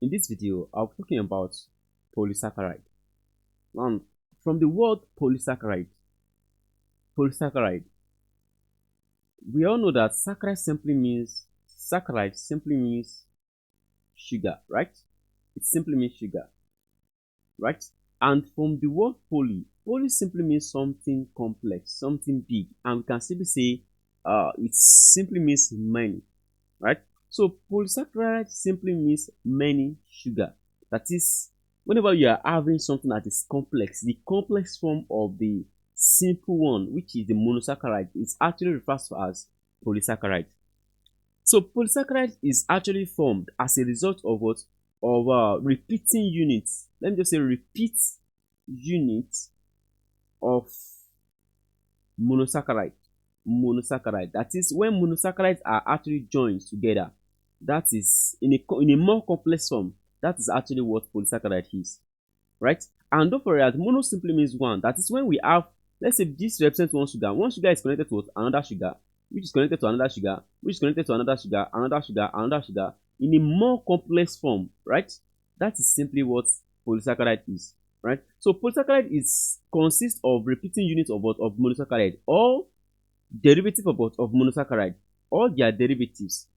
In this video, I'll be talking about polysaccharide. Now, from the word polysaccharide, we all know that saccharide simply means sugar, right? It simply means sugar, right? And from the word poly simply means something complex, something big, and we can simply say it simply means many, right? So polysaccharide simply means many sugar. That is, whenever you are having something that is complex, the complex form of the simple one, which is the monosaccharide, is actually referred to as polysaccharide. So polysaccharide is actually formed as a result of what? Of repeating units. Let me just say repeat units of monosaccharide. Monosaccharide. That is when monosaccharides are actually joined together. That is in a more complex form. That is actually what polysaccharide is, right? And don't forget that mono simply means one. That is when we have, let's say this represents one sugar. One sugar is connected to another sugar, which is connected to another sugar, which is connected to another sugar, another sugar, another sugar, in a more complex form, right? That is simply what polysaccharide is, right? So polysaccharide consists of repeating units of what? Of monosaccharide, or derivative of what? Of monosaccharide, or their derivatives,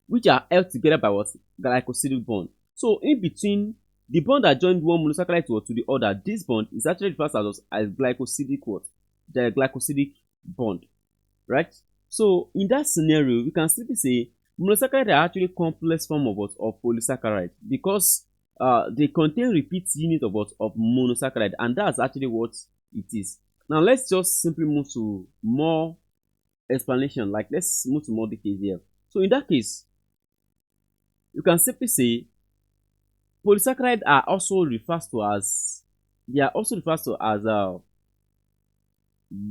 which are held together by what? Glycosidic bond. So in between the bond that joined one monosaccharide to the other, this bond is actually referred to as glycosidic what? The glycosidic bond, right? So in that scenario, we can simply say monosaccharides are actually complex form of what? Of polysaccharide, because they contain repeat unit of what? Of monosaccharide, and that's actually what it is. Now let's just simply move to more explanation. Like, let's move to more details here. So in that case, you can simply say polysaccharides are also referred to as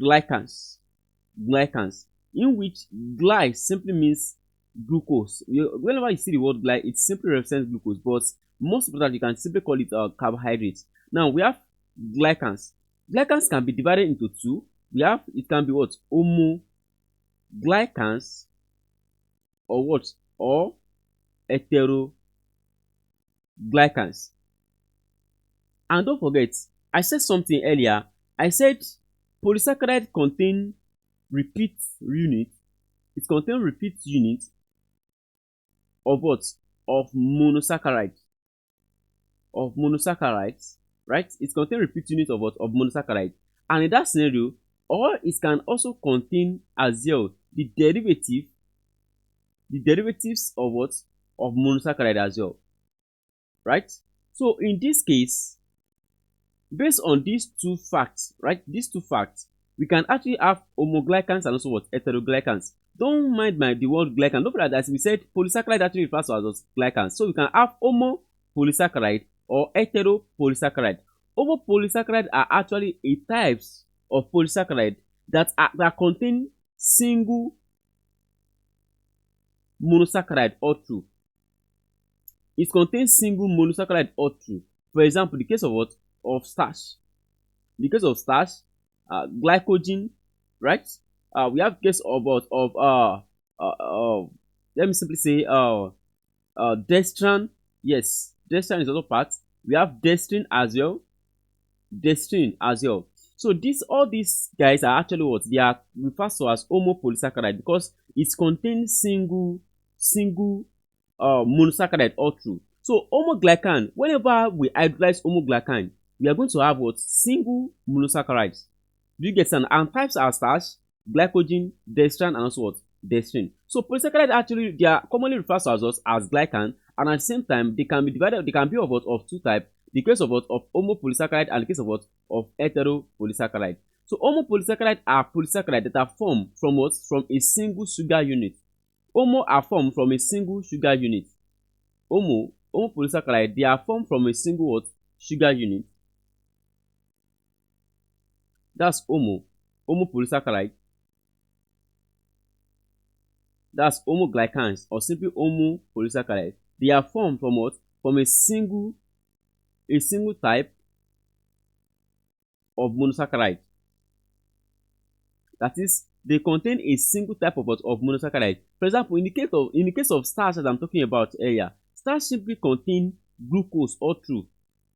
glycans. Glycans, in which gly simply means glucose. Whenever you see the word gly, it simply represents glucose, but most importantly, you can simply call it carbohydrates. Now we have glycans. Glycans can be divided into two. It can be what? Homoglycans, or what? Or heteroglycans. And don't forget, I said something earlier. I said polysaccharide contain repeat unit. It contains repeat unit of what? Of monosaccharide. Of monosaccharides, right? It contains repeat unit of what? Of monosaccharide. And in that scenario, or it can also contain as well the derivatives of what? Of monosaccharide as well, right? So in this case, based on these two facts, right? These two facts, we can actually have homoglycans and also what? Heteroglycans. Don't mind the word glycan. Don't forget that, as we said, polysaccharide actually refers to as glycans. So we can have homopolysaccharide or heteropolysaccharide. Homopolysaccharide are actually a types of polysaccharide that contain single monosaccharide or two. It contains single monosaccharide or two. For example, the case of what? Of starch. In the case of starch, glycogen, right? We have case of what? Let me simply say dextran. Yes, dextran is also part. We have dextrin as well. So all these guys are actually what? They are referred to as homopolysaccharide, because it contains single monosaccharide or two. So homoglycan, whenever we hydrolyze homoglycan, we are going to have what? Single monosaccharides. Do you get? And types are starch, glycogen, dextran, and also what? Dextrin. So polysaccharides actually, they are commonly referred to as glycan, and at the same time they can be divided. They can be of what? Of two types. The case of what? Of homopolysaccharide, and the case of what? Of heteropolysaccharide. So homopolysaccharide are polysaccharides that are formed from what? From a single sugar unit. Homo are formed from a single sugar unit. Homopolysaccharide, they are formed from a single what? Sugar unit. That's homopolysaccharide. That's homoglycans, or simply homopolysaccharide. They are formed from what? From a single type of monosaccharide. That is, they contain a single type of monosaccharide. For example, in the case of starch that I'm talking about earlier, Starch simply contains glucose all through.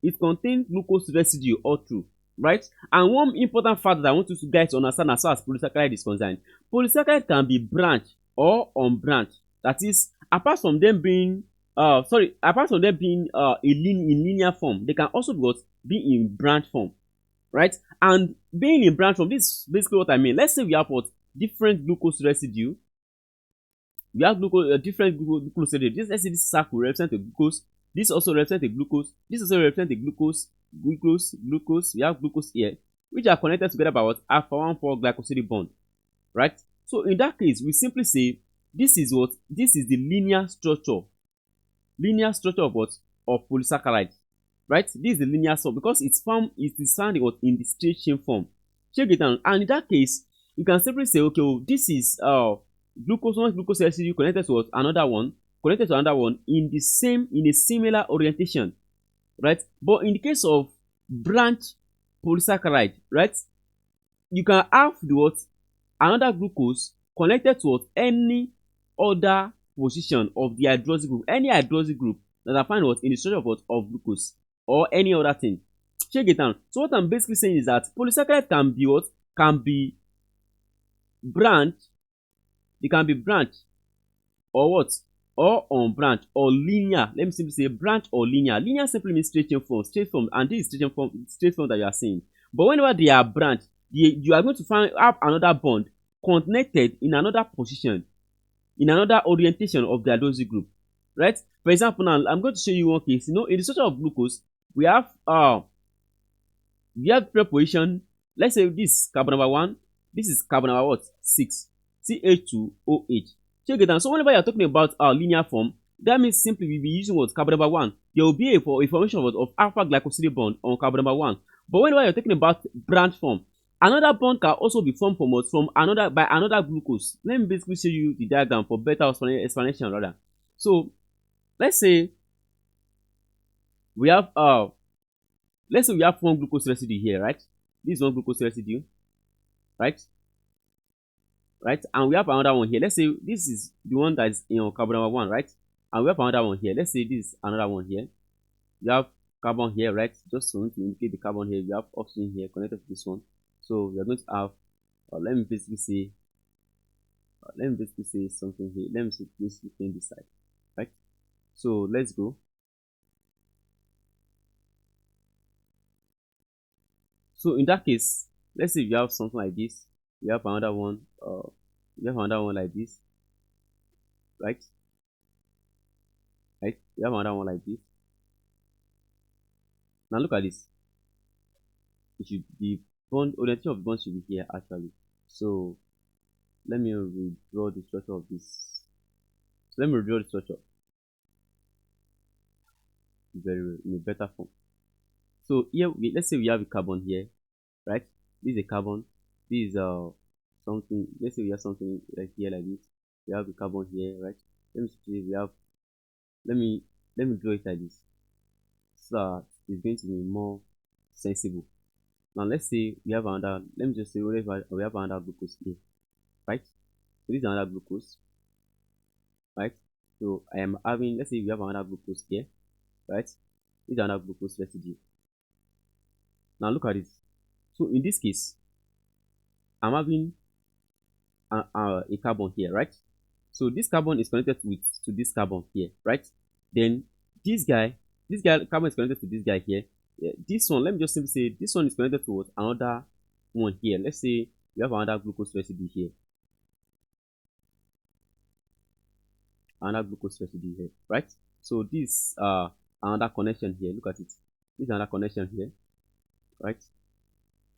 It contains glucose residue all through, right? And one important fact that I want you guys to understand as far as polysaccharide is concerned, polysaccharide can be branched or unbranched. That is, apart from them being in linear form, they can also be in branch form, right? And being in branch form, this is basically what I mean. Let's say we have what different glucose residue. We have different glucose residue. Let's say this circle represents the glucose. This also represents the glucose. This also represents the glucose. We have glucose here, which are connected together by what alpha 1 4 glycosidic bond, right? So in that case, we simply say this is the linear structure of what of polysaccharide, right? This is the linear structure because it is found in the straight chain form. Check it out. And in that case, you can simply say, okay, well, this is one glucose residue connected to another one, in a similar orientation, right? But in the case of branch polysaccharide, right, you can have another glucose connected to any other position of the hydroxy group, any hydroxy group that I find in the structure of glucose or any other thing. Check it out. So what I'm basically saying is that polysaccharide can be branched. It can be branched or unbranched or linear. Let me simply say branch or linear. Linear simply means straight form, and this is straight form that you are seeing. But whenever they are branched, you are going to have another bond connected in another position, in another orientation of the hydroxy group, right? For example, now I'm going to show you one case. In the structure of glucose, we have different position. Let's say this carbon number 1, this is carbon number 6, CH2OH. Check it out. So whenever you're talking about linear form, that means simply we'll be using carbon number 1. There will be a formation of alpha glycosidic bond on carbon number 1. But whenever you're talking about branch form, another bond can also be formed by another glucose. Let me basically show you the diagram for better explanation rather. So let's say we have one glucose residue here, right? This is one glucose residue, right? And we have another one here. Let's say this is the one that is in carbon number 1, right? And we have another one here. Let's say this is another one here. We have carbon here, right? Just to indicate the carbon here, we have oxygen here connected to this one. So we are going to have let me basically say something here. Let me see this in this side, right? So let's go. So in that case, let's say you have something like this. We have another one. We have another one like this, right? We have another one like this. Now look at this. It should be orientation of the bond should be here actually. So let me redraw the structure of this. So let me redraw the structure in a better form. So here let's say we have a carbon here, right? This is a carbon. This is something. Let's say we have something like here like this. We have the carbon here, right? Let me see. Let me draw it like this, so that it's going to be more sensible. Now let's say we have another. Let me just say we have another glucose here, right? So this is another glucose, right? So I am having. Let's say we have another glucose here, right? This is another glucose residue. Now look at this. So in this case, I'm having a carbon here, right? So this carbon is connected to this carbon here, right? Then this guy carbon is connected to this guy here. This one, let me just simply say this one is connected to another one here. Let's say we have another glucose residue here. Another glucose residue here, right? So this another connection here. Look at it. This is another connection here, right?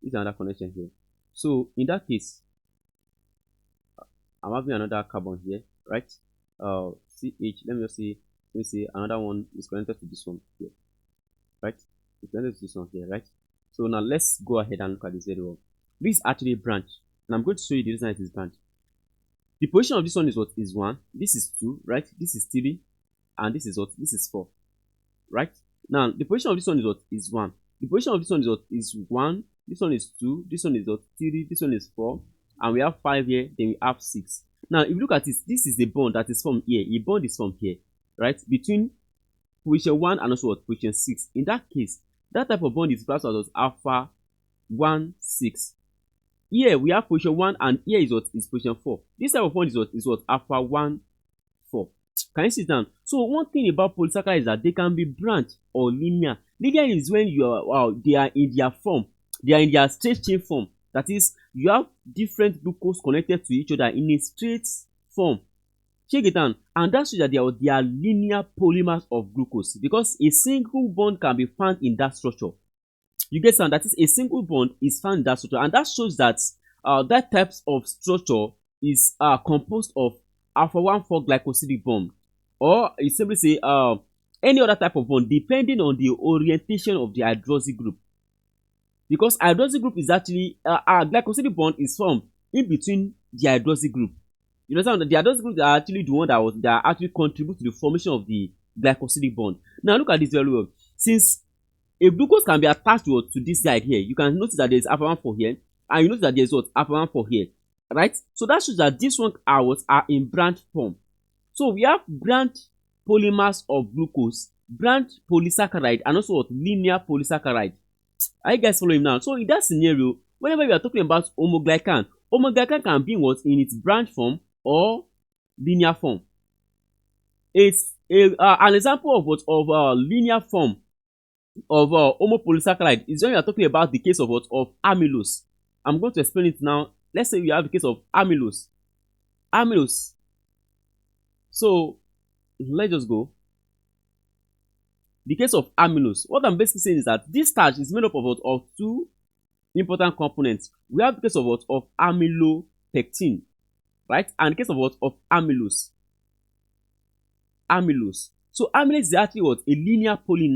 This is another connection here. So in that case, I'm having another carbon here, right? CH. Let me say another one is connected to this one here, right? It's connected to this one here, right? So now let's go ahead and look at this very well. This is actually a branch, and I'm going to show you the reason it is branch. The position of this one is what is 1. This is 2, right? This is 3, and this is what? This is 4, right? Now the position of this one is what is 1. The position of this one is what is 1. This one is 2. This one is what 3. This one is 4. And we have 5 here, then we have 6. Now, if you look at this, this is a bond that is formed here. A bond is formed here, right? Between position 1 and also what? Position 6. In that case, that type of bond is referred to as alpha 1 6. Here we have position 1 and here is what? Is position 4. This type of bond is what? Is what? Alpha 1 4. Can you see it down? So one thing about polysaccharides is that they can be branched or linear. Linear is when you are they are in their form, they are in their straight chain form. That is, you have different glucose connected to each other in a straight form. Check it down, and that shows that they are linear polymers of glucose because a single bond can be found in that structure. You get some, that is, a single bond is found in that structure, and that shows that that types of structure is composed of alpha 1 4 glycosidic bond, or you simply say any other type of bond depending on the orientation of the hydroxy group. Because hydroxy group is actually glycosidic bond is formed in between the hydroxy group. You understand that the hydroxy group are actually the one that actually contribute to the formation of the glycosidic bond. Now look at this very well. Since a glucose can be attached to this side here, you can notice that there is alpha 1 4 here, and you notice that there is what? Alpha 1 4 here. Right? So that shows that these ones are in branch form. So we have branch polymers of glucose, branch polysaccharide, and also what? Linear polysaccharide. Are you guys following now? So in that scenario, whenever we are talking about homoglycan, homoglycan can be what? In its branch form or linear form. It's an example of what? Of linear form of homopolysaccharide is when we are talking about the case of what? Of amylose. I'm going to explain it now. Let's say we have the case of amylose. Amylose. So let's just go. The case of amylose. What I'm basically saying is that this starch is made up of two important components. We have the case of what? Of amylopectin, right? And the case of what? Of amylose. Amylose. So amylose is actually what? A linear polymer